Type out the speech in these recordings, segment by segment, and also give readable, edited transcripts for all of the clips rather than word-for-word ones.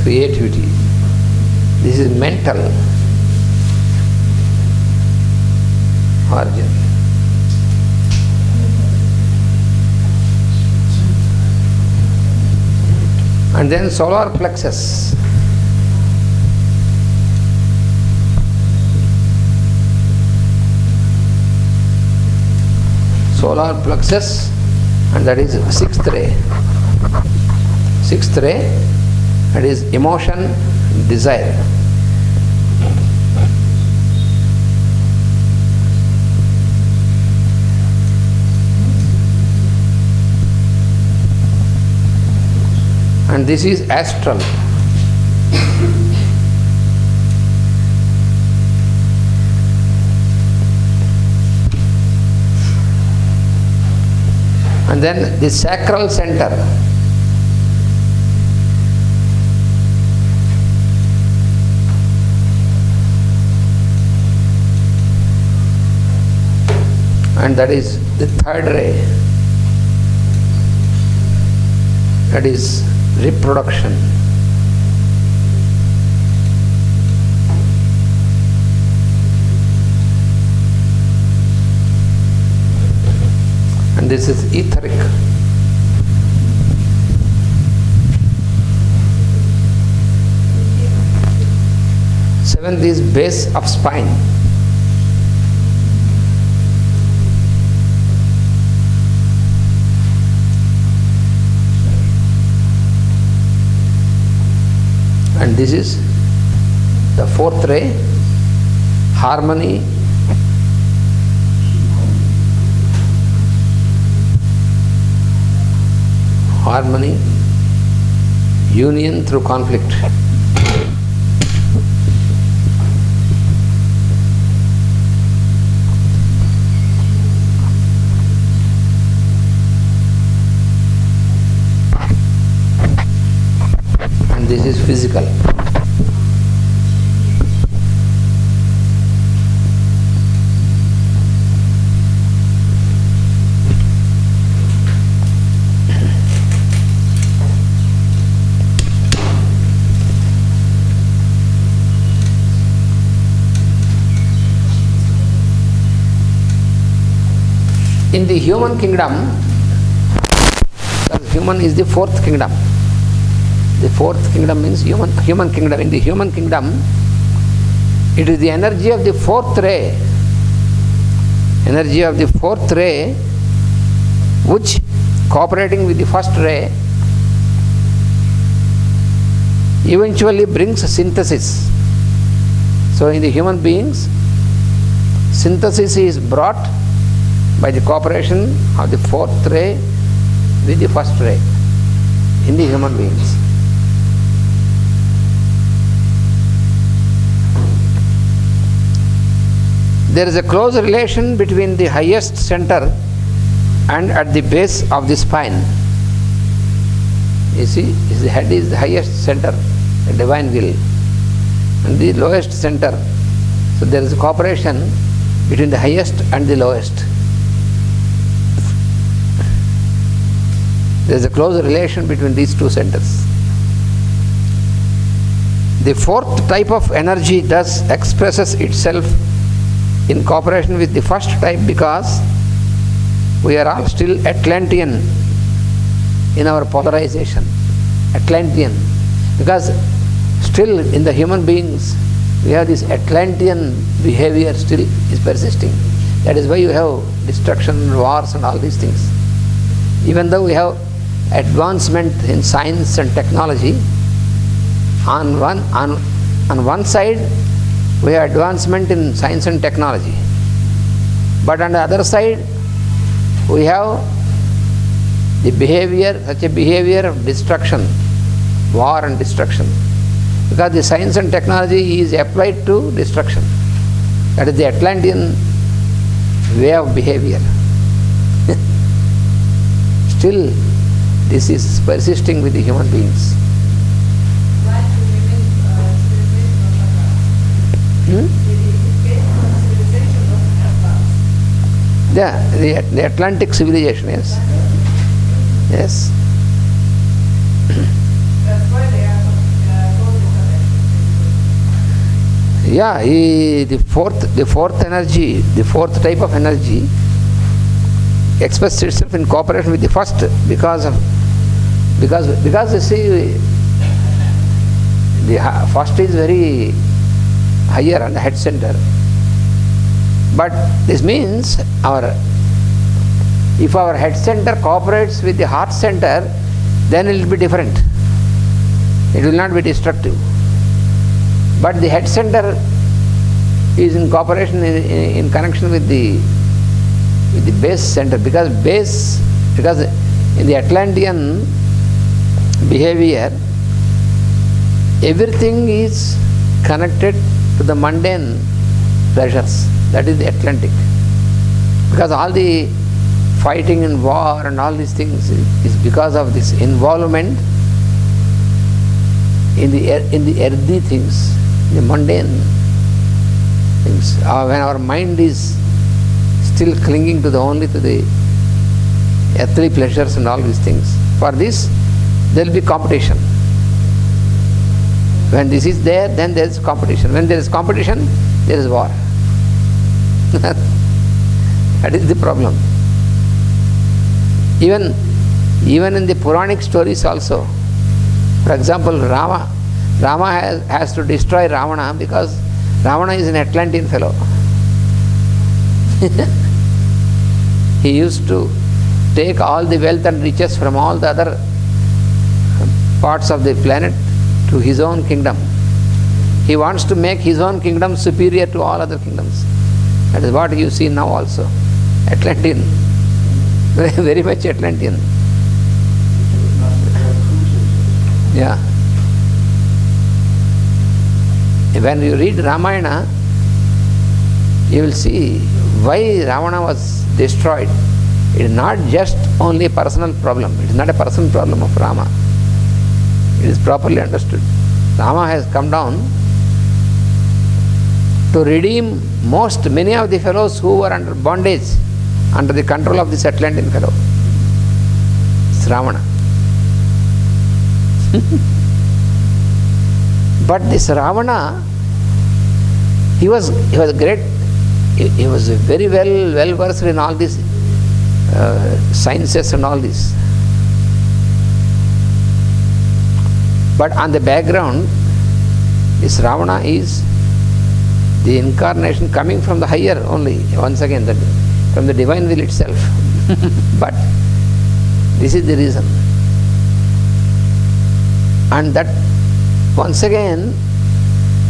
creativity. This is mental origin. And then solar plexus. Solar plexus, and that is sixth ray. Sixth ray, that is emotion, desire. And this is astral. And then the sacral center. And that is the third ray. That is reproduction. And this is etheric. Seventh is base of spine. And this is the fourth ray, harmony, harmony, union through conflict. And this is physical. In the human kingdom, human is the fourth kingdom. The fourth kingdom means human kingdom. In the human kingdom, it is the energy of the fourth ray, energy of the fourth ray, which cooperating with the first ray eventually brings synthesis. So in the human beings, synthesis is brought by the cooperation of the fourth ray with the first ray in the human beings. There is a close relation between the highest center and at the base of the spine. You see, the head is the highest center, the divine will, and the lowest center. So there is a cooperation between the highest and the lowest. There is a close relation between these two centers. The fourth type of energy thus expresses itself in cooperation with the first type because we are all still Atlantean in our polarization. Atlantean. Because still in the human beings we have this Atlantean behavior still is persisting. That is why you have destruction, wars and all these things. Even though we have advancement in science and technology, on one side we have advancement in science and technology, but on the other side we have the behavior, such a behavior of destruction, war and destruction, because the science and technology is applied to destruction. That is the Atlantean way of behavior. Still this is persisting with the human beings. Yeah, the Atlantic civilization, yes. Yes. That's why they are Yeah, the fourth energy, the fourth type of energy expresses itself in cooperation with the first because you see the first is very higher on the head center. But this means if our head center cooperates with the heart center, then it will be different. It will not be destructive. But the head center is in cooperation in connection with the base center, because in the Atlantean behavior, everything is connected to the mundane pleasures. That is the Atlantic. Because all the fighting and war and all these things is because of this involvement in the earthy things, the mundane things. When our mind is still clinging to the earthly pleasures and all these things, for this there will be competition. When this is there, then there is competition. When there is competition, there is war. That is the problem. Even in the Puranic stories also, for example, Rama has to destroy Ravana because Ravana is an Atlantean fellow. He used to take all the wealth and riches from all the other parts of the planet to his own kingdom. He wants to make his own kingdom superior to all other kingdoms. That is what you see now also. Atlantean. Very much Atlantean. Yeah. When you read Ramayana, you will see why Ravana was destroyed. It is not just only a personal problem. It is not a personal problem of Rama. It is properly understood. Rama has come down to redeem many of the fellows who were under bondage, under the control of this Atlantean fellow. It's Ravana. But this Ravana, he was great. He was very well versed in all these sciences and all this. But on the background, this Ravana is the incarnation coming from the higher only, once again, from the divine will itself. But this is the reason. And that, once again,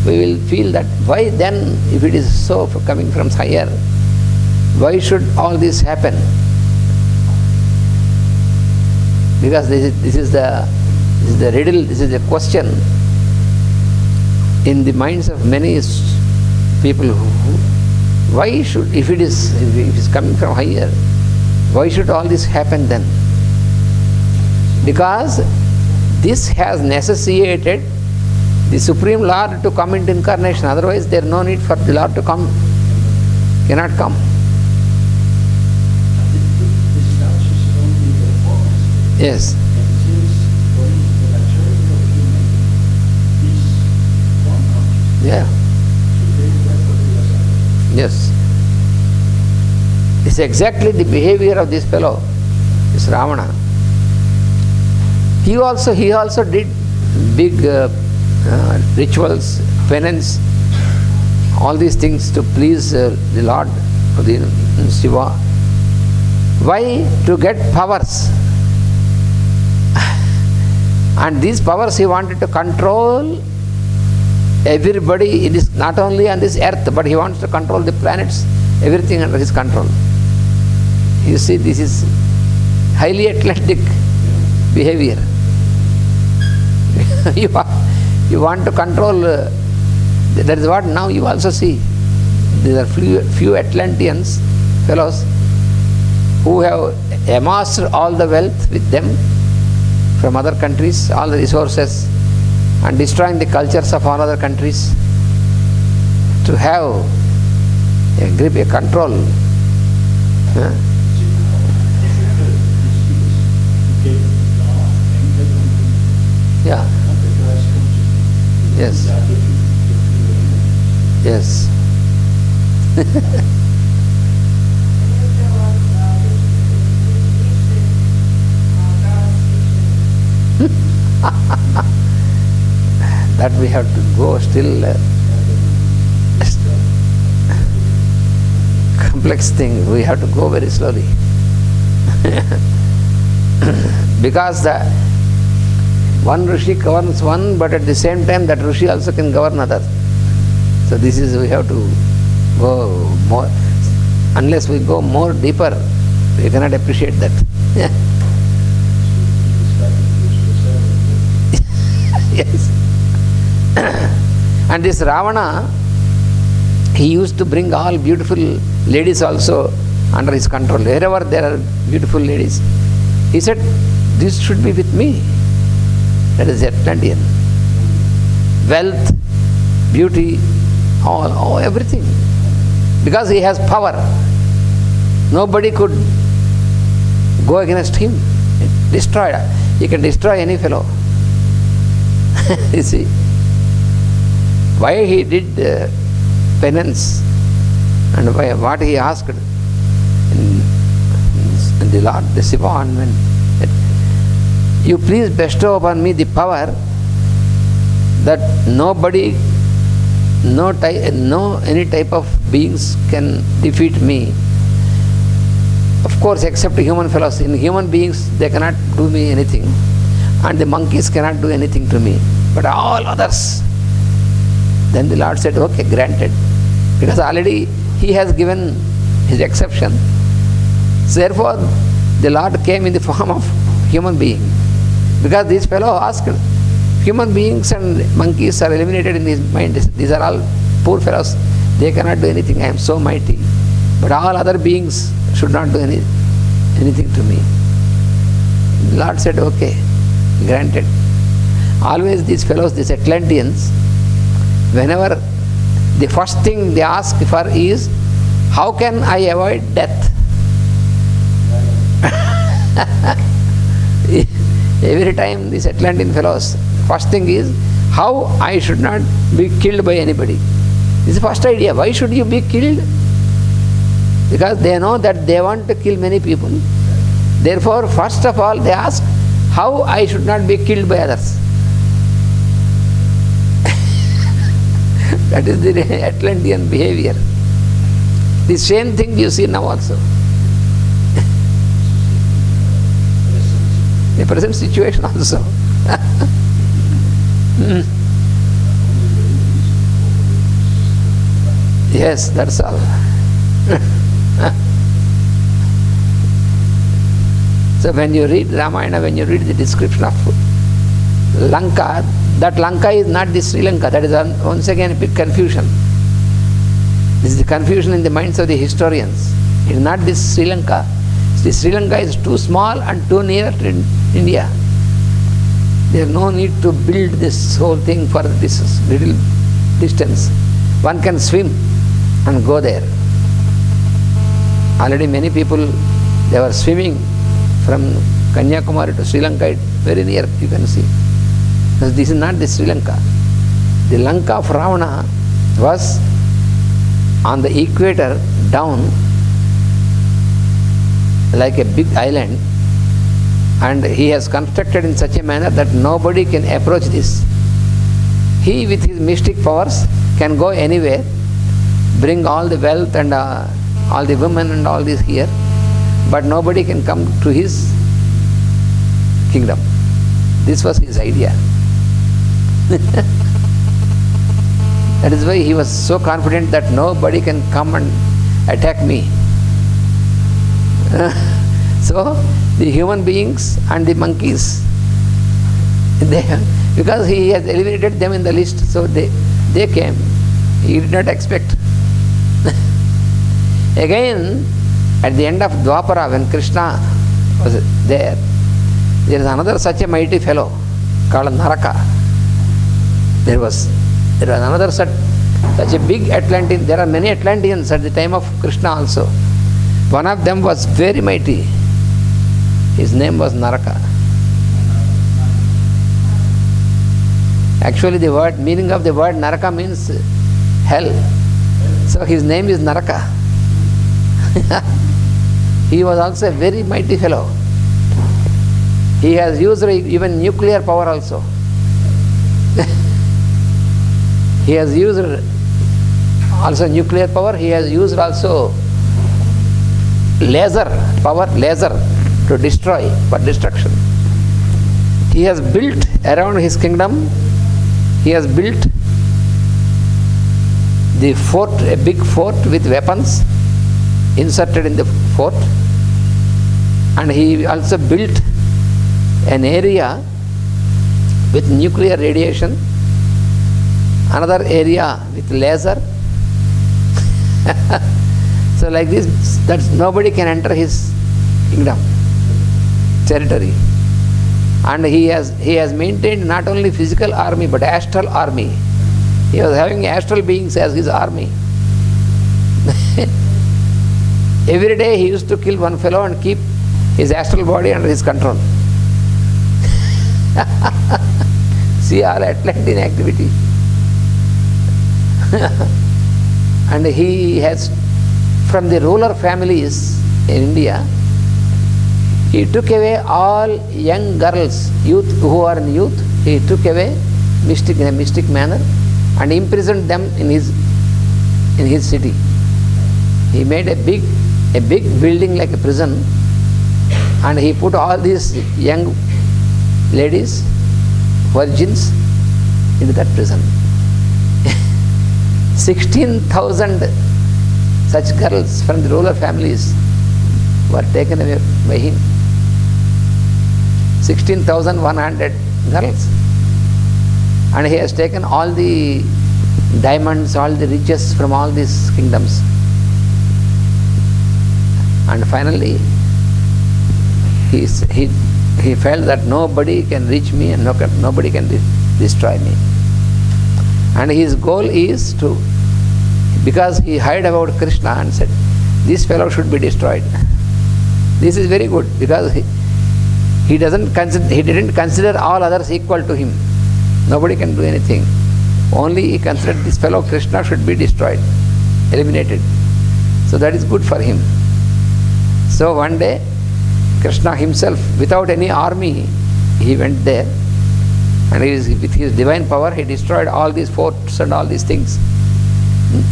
we will feel that why then, if it is so coming from higher, why should all this happen? Because this is the riddle, this is the question in the minds of many people why should, if it is coming from higher, why should all this happen then? Because this has necessitated the Supreme Lord to come into incarnation. Otherwise there is no need for the Lord to come. Cannot come. Yes. Yeah. Yes. This is exactly the behavior of this fellow, this Ravana. He also did big rituals, penance, all these things to please the Lord, the Shiva. Why? To get powers. And these powers he wanted to control everybody in this, not only on this earth, but he wants to control the planets, everything under his control. You see, this is highly Atlantic behavior. You want to control, that is what now you also see. There are few Atlanteans, fellows, who have amassed all the wealth with them from other countries, all the resources, and destroying the cultures of all other countries to have a grip, a control. Yeah. Yes. That we have to go still. Complex thing, we have to go very slowly. Because the one Rishi governs one, but at the same time that Rishi also can govern others. So this is, we have to go more. Unless we go more deeper, we cannot appreciate that. Yes. And this Ravana, he used to bring all beautiful ladies also under his control. Wherever there are beautiful ladies, he said, this should be with me. That is Atlantean. Wealth, beauty, all everything. Because he has power. Nobody could go against him. Destroy. He can destroy any fellow. You see. Why he did penance and what he asked in the Lord, the Shiva, when you please bestow upon me the power that nobody, any type of beings can defeat me. Of course, except human fellows. In human beings, they cannot do me anything, and the monkeys cannot do anything to me. But all others. Then the Lord said, okay, granted. Because already he has given his exception. So therefore, the Lord came in the form of human being. Because this fellow asked, human beings and monkeys are eliminated in his mind. These are all poor fellows. They cannot do anything. I am so mighty. But all other beings should not do anything to me. The Lord said, okay, granted. Always these fellows, these Atlanteans, whenever the first thing they ask for is, how can I avoid death? Every time these Atlantean fellows, first thing is, how I should not be killed by anybody. This is the first idea. Why should you be killed? Because they know that they want to kill many people. Therefore, first of all, they ask, how I should not be killed by others. That is the Atlantean behavior. The same thing you see now also. The present situation also. Yes, that's all. So when you read Ramayana, when you read the description of Lanka, that Lanka is not the Sri Lanka. That is once again a big confusion. This is the confusion in the minds of the historians. It is not this Sri Lanka. The Sri Lanka is too small and too near to India. There is no need to build this whole thing for this little distance. One can swim and go there. Already many people, they were swimming from Kanyakumari to Sri Lanka, very near, you can see. Because this is not the Sri Lanka. The Lanka of Ravana was on the equator down like a big island, and he has constructed in such a manner that nobody can approach this. He with his mystic powers can go anywhere, bring all the wealth and all the women and all this here, but nobody can come to his kingdom. This was his idea. That is why he was so confident that nobody can come and attack me. So the human beings and the monkeys, because he has eliminated them in the list, so they came. He did not expect. Again, at the end of Dwapara, when Krishna was there is another such a mighty fellow called Naraka. There was another such a big Atlantean. There are many Atlanteans at the time of Krishna also. One of them was very mighty. His name was Naraka. Actually, the meaning of the word Naraka means hell. So his name is Naraka. He was also a very mighty fellow. He has used even nuclear power also. He has used also nuclear power. He has used also laser power, laser to destroy, for destruction. He has built around his kingdom, he has built the fort, a big fort with weapons inserted in the fort, and he also built an area with nuclear radiation, another area with laser. So like this, that nobody can enter his kingdom, territory. And he has maintained not only physical army but astral army. He was having astral beings as his army. Every day he used to kill one fellow and keep his astral body under his control. See all Atlantean activity. And he has, from the ruler families in India, he took away all young girls, youth who are in youth, he took away in a mystic manner and imprisoned them in his city. He made a big building like a prison, and he put all these young ladies, virgins, into that prison. 16,000 such girls from the ruler families were taken away by him. 16,100 girls. And he has taken all the diamonds, all the riches from all these kingdoms. And finally, he felt that nobody can reach me and nobody can destroy me. And his goal is to, because he heard about Krishna and said, this fellow should be destroyed. This is very good, because he didn't consider all others equal to him. Nobody can do anything. Only he considered this fellow Krishna should be destroyed, eliminated. So that is good for him. So one day, Krishna himself, without any army, he went there, and with his divine power, he destroyed all these forts and all these things.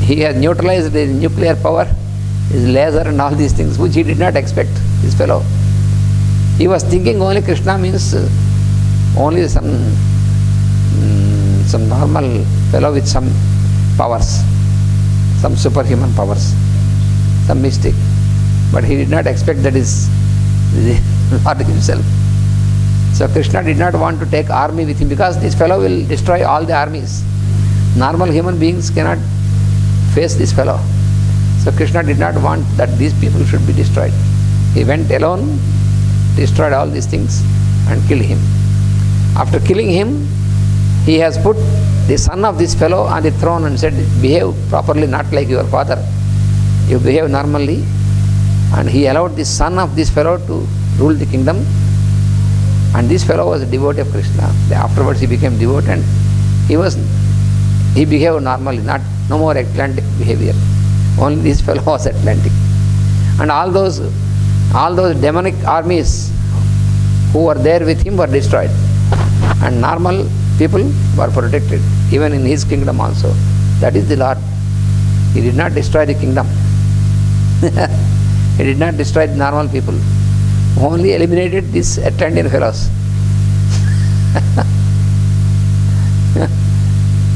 He has neutralized the nuclear power, his laser and all these things, which he did not expect, this fellow. He was thinking only Krishna means only some normal fellow with some powers, some superhuman powers, some mystic. But he did not expect that is the Lord himself. So Krishna did not want to take army with him, because this fellow will destroy all the armies. Normal human beings cannot face this fellow. So Krishna did not want that these people should be destroyed. He went alone, destroyed all these things and killed him. After killing him, he has put the son of this fellow on the throne and said, behave properly, not like your father. You behave normally. And he allowed the son of this fellow to rule the kingdom. And this fellow was a devotee of Krishna. Afterwards he became devotee, and he behaved normally, no more Atlantic behavior. Only this fellow was Atlantic. And all those demonic armies who were there with him were destroyed. And normal people were protected, even in his kingdom also. That is the Lord. He did not destroy the kingdom. He did not destroy the normal people. Only eliminated these Atlantean fellows.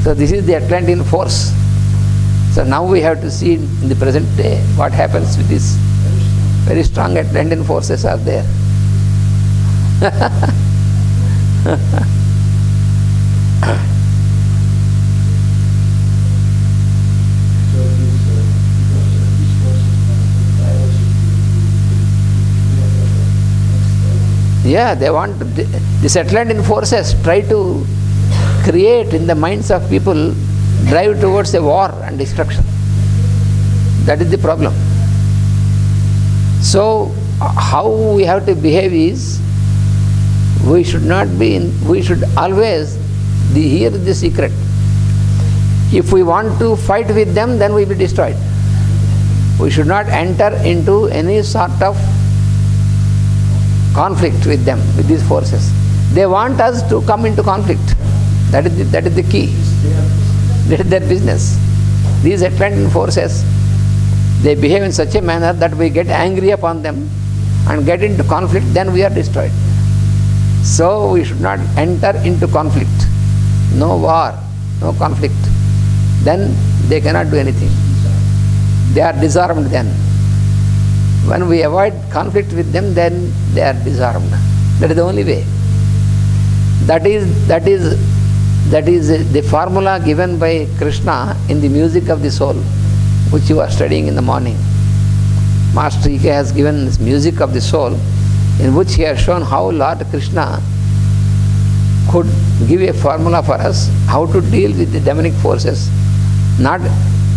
So this is the Atlantean force. So now we have to see in the present day what happens with this. Very strong Atlantean forces are there. Yeah, they want to, these Atlantean forces try to create in the minds of people, drive towards a war and destruction. That is the problem. So how we have to behave is, we should always hear the secret. If we want to fight with them, then we will be destroyed. We should not enter into any sort of conflict with them, with these forces. They want us to come into conflict. That is the key. That is their business. These Atlantean forces, they behave in such a manner that we get angry upon them and get into conflict, then we are destroyed. So we should not enter into conflict. No war, no conflict. Then they cannot do anything. They are disarmed then. When we avoid conflict with them, then they are disarmed. That is the only way. That is the formula given by Krishna in the music of the soul, which you are studying in the morning. Master E.K. has given this music of the soul, in which he has shown how Lord Krishna could give a formula for us, how to deal with the demonic forces, not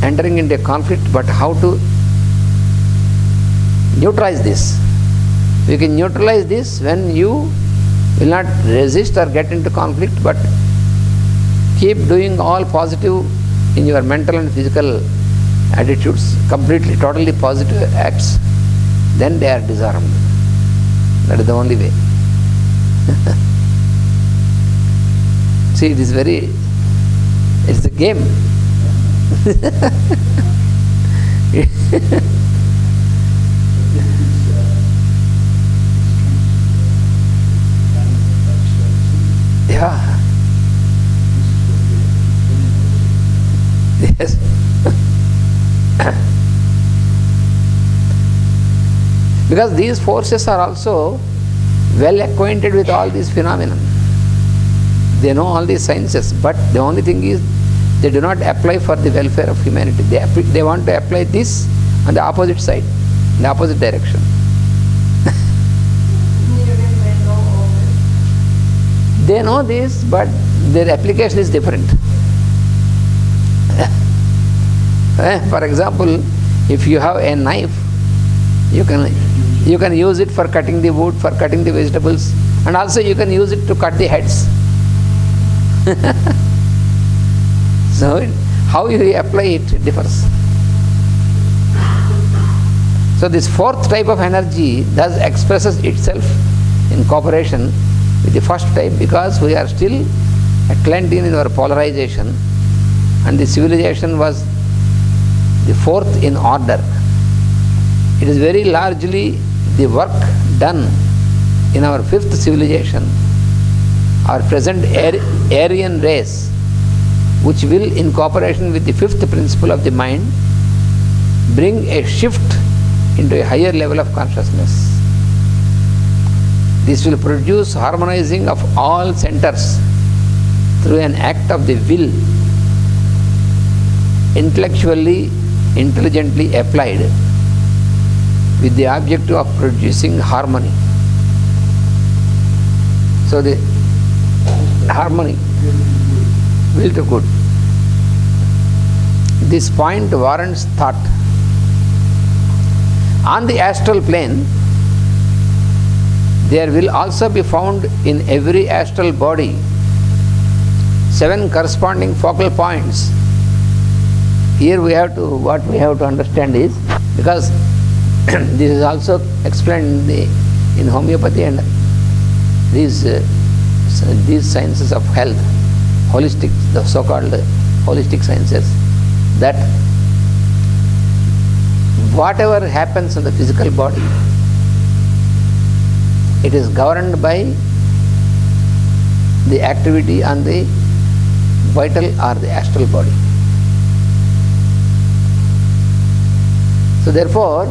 entering into a conflict, but how to neutralize this. You can neutralize this when you will not resist or get into conflict, but keep doing all positive in your mental and physical attitudes, completely, totally positive acts, then they are disarmed. That is the only way. See, it's a game. Yeah. Yes. Because these forces are also well acquainted with all these phenomena. They know all these sciences, but the only thing is they do not apply for the welfare of humanity. They want to apply this on the opposite side, in the opposite direction. They know this, but their application is different. For example, if you have a knife, you can use it for cutting the wood, for cutting the vegetables, and also you can use it to cut the heads. So how you apply it differs. So this fourth type of energy thus expresses itself in cooperation with the first type, because we are still Atlantean in our polarization, and the civilization was the fourth in order. It is very largely the work done in our fifth civilization, our present Aryan race, which will, in cooperation with the fifth principle of the mind, bring a shift into a higher level of consciousness. This will produce harmonizing of all centers through an act of the will, intellectually, intelligently applied, with the objective of producing harmony. So the harmony, will to good. This point warrants thought. On the astral plane, there will also be found in every astral body 7 corresponding focal points. Here what we have to understand is, because this is also explained in homeopathy and these sciences of health, holistic, the so-called holistic sciences, that whatever happens in the physical body, it is governed by the activity on the vital or the astral body. So therefore,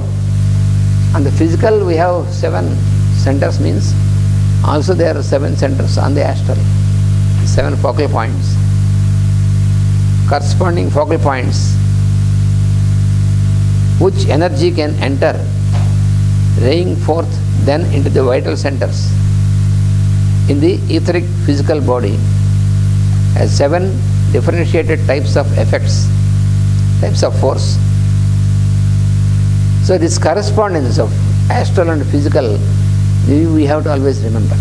on the physical we have 7 centers, means also there are 7 centers on the astral, 7 focal points, corresponding focal points, which energy can enter, raying forth then into the vital centers in the etheric physical body as 7 differentiated types of effects, types of force. So this correspondence of astral and physical, we have to always remember.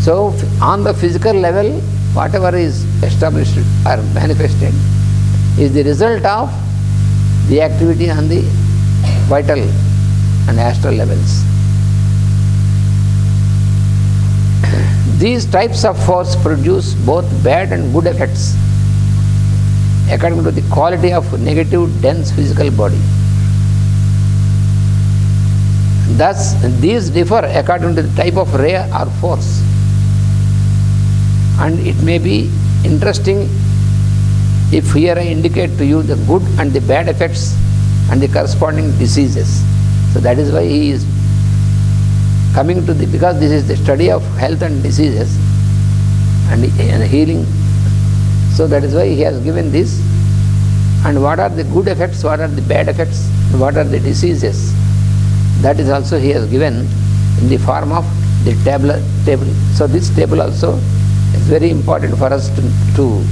So on the physical level, whatever is established or manifested, is the result of the activity on the vital and astral levels. These types of force produce both bad and good effects according to the quality of negative dense physical body. Thus, these differ according to the type of ray or force. And it may be interesting if here I indicate to you the good and the bad effects and the corresponding diseases. So that is why he is coming to because this is the study of health and diseases and healing. So that is why he has given this. And what are the good effects, what are the bad effects, what are the diseases? That is also he has given in the form of the table. So this table also is very important for us to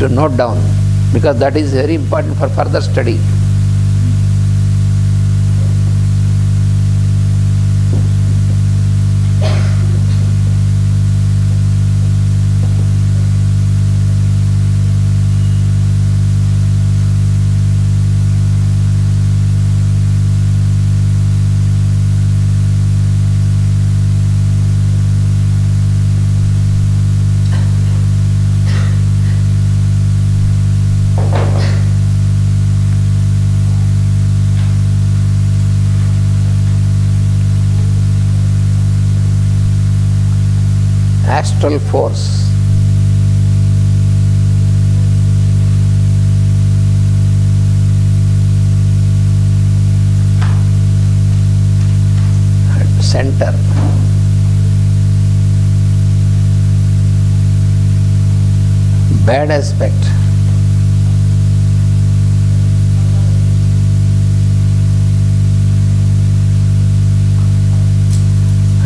note down, because that is very important for further study. Astral force. At center. Bad aspect.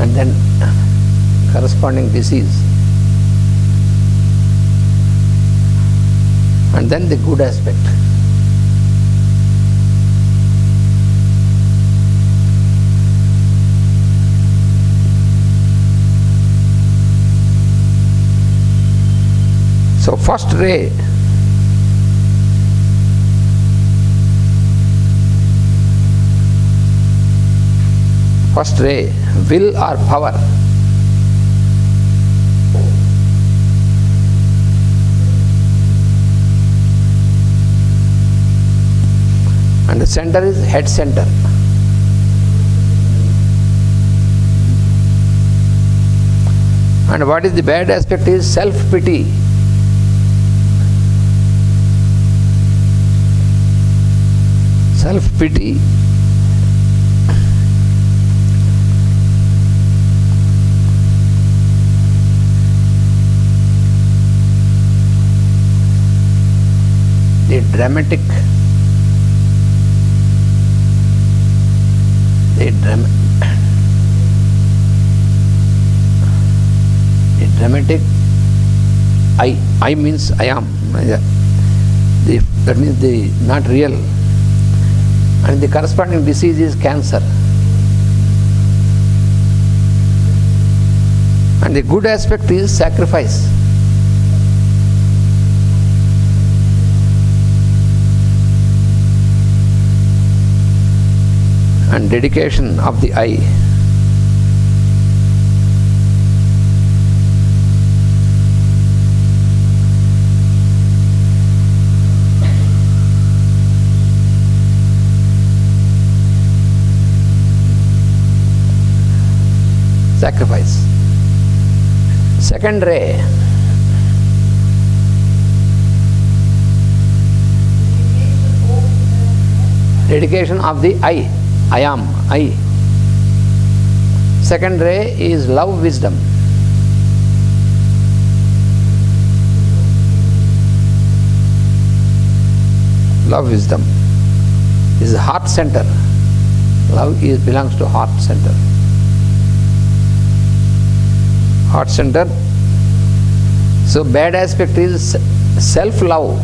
And then corresponding disease, and then the good aspect. So first ray, will or power. And the center is head center. And what is the bad aspect is self-pity. Self-pity. The dramatic. I means I am. That means the not real. And the corresponding disease is cancer. And the good aspect is sacrifice. And dedication of the I. Sacrifice. Second ray. Dedication of the I. I am, I. Second ray is love, wisdom. Love, wisdom. This is heart center. Love belongs to heart center. Heart center. So bad aspect is self-love.